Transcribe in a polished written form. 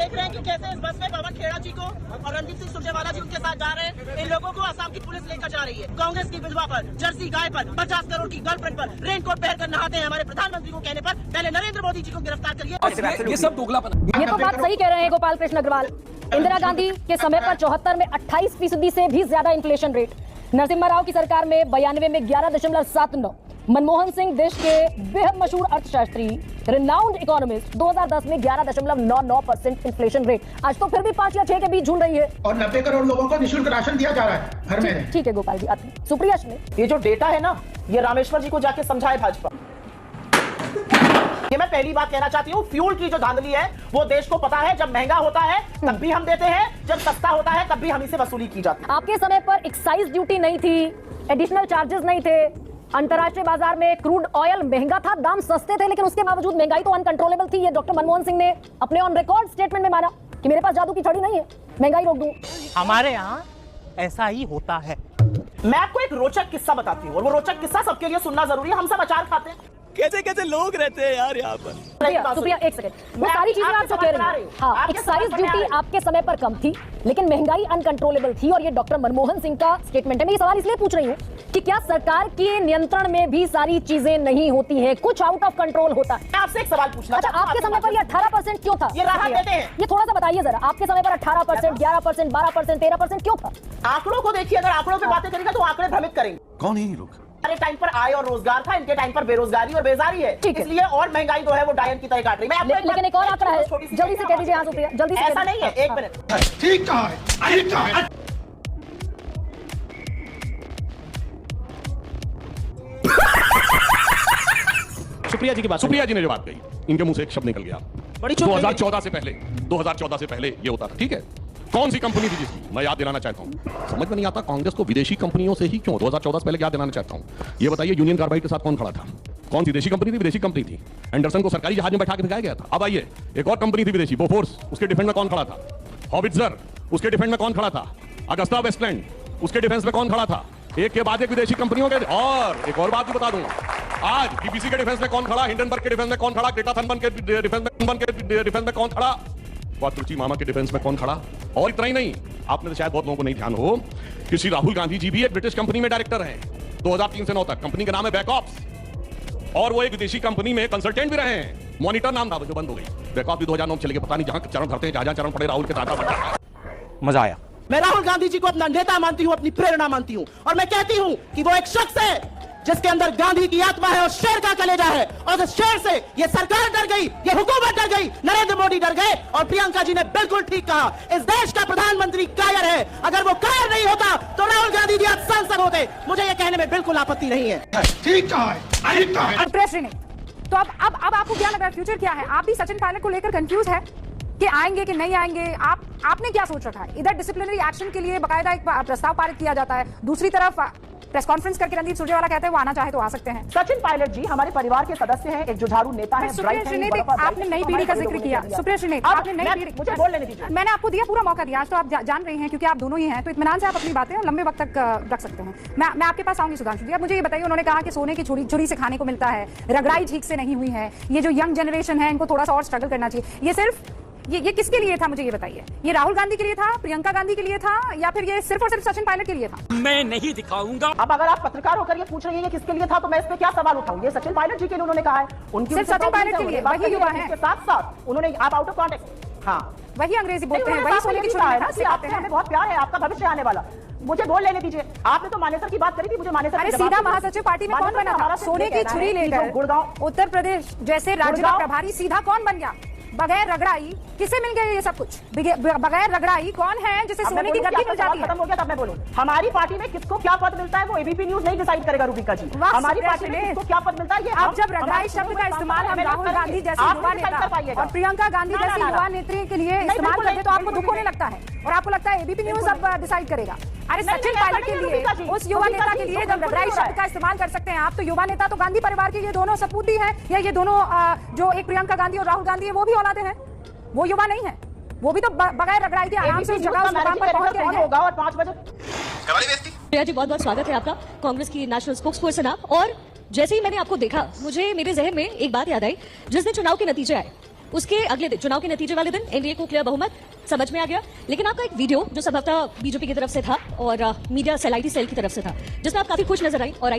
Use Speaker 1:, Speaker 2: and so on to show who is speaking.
Speaker 1: देख रहे हैं कि कैसे इस बस में पवन खेड़ा जी को और रणदीप सिंह सुरजेवाला जी उनके साथ जा रहे हैं। इन लोगों को असम की पुलिस लेकर जा रही है। कांग्रेस की विधवा पर, जर्सी गाय पर, 50 करोड़ की गर्लफ्रेंड पर रेनकोट पहनकर नहाते हैं हमारे प्रधानमंत्री को कहने पर पहले नरेंद्र मोदी जी को गिरफ्तार करिए।
Speaker 2: ये सब दोगलापन।
Speaker 3: ये तो बात सही कह रहे हैं गोपाल कृष्ण अग्रवाल। इंदिरा गांधी के समय पर 74 में 28% से भी ज्यादा इन्फ्लेशन रेट, नरसिम्हा राव की सरकार में 92 में 11.79, मनमोहन सिंह देश के बेहद मशहूर अर्थशास्त्री, रिनाउंड इकोनॉमिस्ट, 2010 में 11.99% इन्फ्लेशन रेट। आज तो फिर भी 5 या 6 के बीच झूल रही है।
Speaker 4: और 90 करोड़ लोगों को निःशुल्क राशन दिया जा रहा है हर महीने।
Speaker 3: ठीक है गोपाल जी, सुप्रिया ने
Speaker 1: ये जो डेटा है ना, ये रामेश्वर जी को जाके समझाए भाजपा। ये मैं पहली बात कहना चाहती हूँ, फ्यूल की जो धांधली है वो देश को पता है। जब महंगा होता है तब भी हम देते हैं, जब सस्ता होता है तब भी हम इसे वसूली की जाती है।
Speaker 3: आपके समय पर एक्साइज ड्यूटी नहीं थी, एडिशनल चार्जेस नहीं थे, अंतर्राष्ट्रीय बाजार में क्रूड ऑयल महंगा था, दाम सस्ते थे, लेकिन उसके बावजूद महंगाई तो अनकंट्रोलेबल थी। ये डॉक्टर मनमोहन सिंह ने अपने ऑन रिकॉर्ड स्टेटमेंट में माना कि मेरे पास जादू की छड़ी नहीं है, महंगाई रोक दूं।
Speaker 5: हमारे यहाँ ऐसा ही होता है।
Speaker 1: मैं आपको एक रोचक किस्सा बताती हूँ, और वो रोचक किस्सा सबके लिए सुनना जरूरी है। हम सब अचार खाते हैं,
Speaker 5: कैसे कैसे लोग रहते हैं यार यहाँ पर।
Speaker 3: सुप्रिया एक सेकंड, वो सारी चीजें आप जो कह रही हैं, हाँ, एक्साइज ड्यूटी आपके समय पर कम थी, लेकिन महंगाई अनकंट्रोलेबल थी, और ये डॉक्टर मनमोहन सिंह का स्टेटमेंट है। मैं ये सवाल इसलिए पूछ रही हूँ कि क्या सरकार के नियंत्रण में भी सारी चीजें नहीं होती है, कुछ आउट ऑफ कंट्रोल होता है?
Speaker 1: मैं आपसे एक सवाल पूछना
Speaker 3: अच्छा, आपके समय पर ये 18% क्यों था?
Speaker 1: ये राहत देते हैं।
Speaker 3: ये थोड़ा सा बताइए जरा, आपके समय पर 18%, 11%, 12%, 13% क्यों था?
Speaker 1: आंकड़ों को देखिए, अगर आंकड़ों पे बातें करेंगे तो आंकड़े भ्रमित करेंगे।
Speaker 2: कौन है ये लोग?
Speaker 1: हमारे टाइम पर आय और रोजगार था, इनके टाइम पर बेरोजगारी और बेजारी है, इसलिए और महंगाई जो है वो डायन की तरह काट रही है।
Speaker 3: लेकिन एक और आंकड़ा है, जल्दी से कह दीजिए। हाँ सुप्रिया, जल्दी से।
Speaker 1: ऐसा नहीं है, एक मिनट।
Speaker 4: ठीक कहा है, ठीक कहा है।
Speaker 6: सुप्रिया जी की बात, सुप्रिया जी ने जो बात कही, इनके मुंह से एक शब्द निकल गया। 2014 से पहले ये होता था, ठीक है। कौन सी कंपनी थी जिसकी मैं याद दिलाना चाहता हूं। समझ में नहीं आता कांग्रेस को विदेशी कंपनियों से ही क्यों 2014 से पहले याद दिलाना चाहता हूं। ये बताइए, यूनियन कार्बाइड के साथ कौन खड़ा था? कौन सी विदेशी कंपनी थी? विदेशी कंपनी थी। एंडरसन को सरकारी जहाज में बैठा के दिखाया गया था। अब आइए, एक और कंपनी थी विदेशी, बोफोर्स, उसके डिफेंस में कौन खड़ा था? हॉविट्जर, उसके डिफेंस में कौन खड़ा था? अगस्ता वेस्टलैंड, उसके डिफेंस में कौन खड़ा था? एक के बाद एक विदेशी कंपनियों के। और एक और बात भी बता दूं, आज बीबीसी के डिफेंस में कौन खड़ा? हिंडनबर्ग के डिफेंस में कौन खड़ा? ग्रेटा थनबर्ग के डिफेंस में कौन खड़ा? वातरुचि मामा के डिफेंस में कौन खड़ा? और इतना ही नहीं, आपने तो शायद बहुत लोगों को नहीं ध्यान हो कि श्री राहुल गांधी जी भी एक ब्रिटिश कंपनी में डायरेक्टर हैं 2003 से 9 तक। कंपनी का नाम है बैकऑप्स, और वो एक विदेशी कंपनी में कंसल्टेंट भी रहे हैं। मॉनिटर नाम था, जो बंद हो गई। बैकऑप्स भी 2009 में चले गए। पता नहीं जहां चरण धरते हैं, जहां चरण पड़े राहुल के साथ।
Speaker 5: मजा आया।
Speaker 1: मैं राहुल गांधी जी को अपना नेता मानती हूं, अपनी प्रेरणा मानती हूं, और मैं कहती हूं कि वो एक शख्स है जिसके अंदर गांधी की आत्मा है और शेर का कलेजा है। और इस शेर से ये सरकार डर गई, ये हुकूमत डर गई, नरेंद्र मोदी डर गए। और प्रियंका जी ने बिल्कुल ठीक कहा, इस देश का प्रधानमंत्री कायर है। अगर वो कायर नहीं होता तो राहुल गांधी जी आज सांसद होते। मुझे ये कहने में बिल्कुल आपत्ति नहीं है।
Speaker 4: ठीक कहा है, ठीक कहा है।
Speaker 7: तो अब आपको क्या लग रहा है, फ्यूचर क्या है? आप भी सचिन पायलट को लेकर कंफ्यूज है कि आएंगे कि नहीं आएंगे? आपने क्या सोच रखा है? इधर डिसिप्लिनरी एक्शन के लिए बकायदा एक प्रस्ताव पारित किया जाता है, दूसरी तरफ प्रेस कॉन्फ्रेंस करके रणदीप सुरजेवाला कहते हैं वो आना चाहे तो आ सकते हैं।
Speaker 1: सचिन पायलट जी हमारे परिवार के सदस्य हैं, एक जुझारू नेता है।
Speaker 7: आपने नई पीढ़ी का जिक्र किया। सुप्रिया श्रीनेत, आपने नई पीढ़ी,
Speaker 1: मुझे बोल लेने दीजिए।
Speaker 7: मैंने आपको दिया पूरा मौका दिया। आज तो आप जान रहे हैं, क्योंकि आप दोनों ही हैं, तो इत्मीनान से आप अपनी बातें लंबे वक्त तक रख सकते हैं। मैं आपके पास आऊंगी सुधांशु जी। अब मुझे ये बताइए, उन्होंने कहा कि सोने की छुरी से खाने को मिलता है, रगड़ाई ठीक से नहीं हुई है, ये जो यंग जनरेशन है इनको थोड़ा सा और स्ट्रगल करना चाहिए। ये सिर्फ ये किसके लिए था, मुझे ये बताइए? ये राहुल गांधी के लिए था, प्रियंका गांधी के लिए था, या फिर ये सिर्फ और सिर्फ सचिन पायलट के लिए था?
Speaker 5: मैं नहीं दिखाऊंगा।
Speaker 1: अब अगर आप पत्रकार होकर ये पूछ रही हैं ये किसके लिए था, तो मैं इस पे क्या सवाल उठाऊं? ये सचिन पायलट जी के लिए उन्होंने कहा है, उनकी
Speaker 7: सिर्फ सचिन पायलट के लिए, वही युवा है।
Speaker 1: साथ साथ उन्होंने, आप आउट ऑफ कॉन्टेक्स्ट, हाँ
Speaker 7: वही अंग्रेजी बोलते हैं, वही सोने की छुरी में सिखाते हैं।
Speaker 1: हमें बहुत प्यार है, आपका भविष्य आने वाला। मुझे बोल लेने दीजिए। आपने तो मानेसर की बात करी थी, मुझे मानेसर।
Speaker 7: अरे सीधा महासचिव पार्टी में कौन बना था? सोने की छुरी लेकर
Speaker 1: गुड़गांव,
Speaker 7: उत्तर प्रदेश जैसे राज्य का प्रभारी सीधा कौन बन गया? बगैर रगड़ाई किसे मिल गया ये सब कुछ? बगैर रगड़ाई कौन है जिसे सोने की गद्दी मिल जाती है?
Speaker 1: खत्म हो गया तब मैं बोलूं। हमारी पार्टी में किसको क्या पद मिलता है वो एबीपी न्यूज नहीं डिसाइड करेगा, रूबिका जी। हमारी पार्टी में किसको क्या पद मिलता है,
Speaker 7: अब जब रगड़ाई शब्द का इस्तेमाल हम राहुल गांधी जैसे युवा नेता और प्रियंका गांधी जैसे युवा नेत्री के लिए इस्तेमाल करते तो आपको दुख होने लगता है, और आपको लगता है एबीपी न्यूज अब डिसाइड करेगा। अरे सचिन पायलट के लिए, उस युवा नेता के लिए जब रगड़ाई शब्द का इस्तेमाल कर सकते हैं आप, तो युवा नेता तो गांधी परिवार के ये दोनों सपूती हैं, या ये दोनों जो एक प्रियंका गांधी और राहुल गांधी है वो भी औलादे हैं, वो युवा नहीं है? वो भी तो बगैर रगड़ाई के आराम से उस जगह उस मुकाम पर पहुंच गए हैं।
Speaker 1: होगा और 5 बजे।
Speaker 8: प्रिया जी बहुत बहुत स्वागत है आपका, कांग्रेस की नेशनल स्पोक्सपर्सन आप। और जैसे ही मैंने आपको देखा, मुझे मेरे जहन में एक बात याद आई। जिस दिन चुनाव के नतीजे आए उसके अगले दिन चुनाव के नतीजे वाले दिन एनडीए को क्लियर बहुमत समझ में आ गया। लेकिन आपका एक वीडियो जो संभवतः बीजेपी की तरफ से था और मीडिया सेल आईटी सेल की तरफ से था, जिसमें आप काफी खुश नजर आई और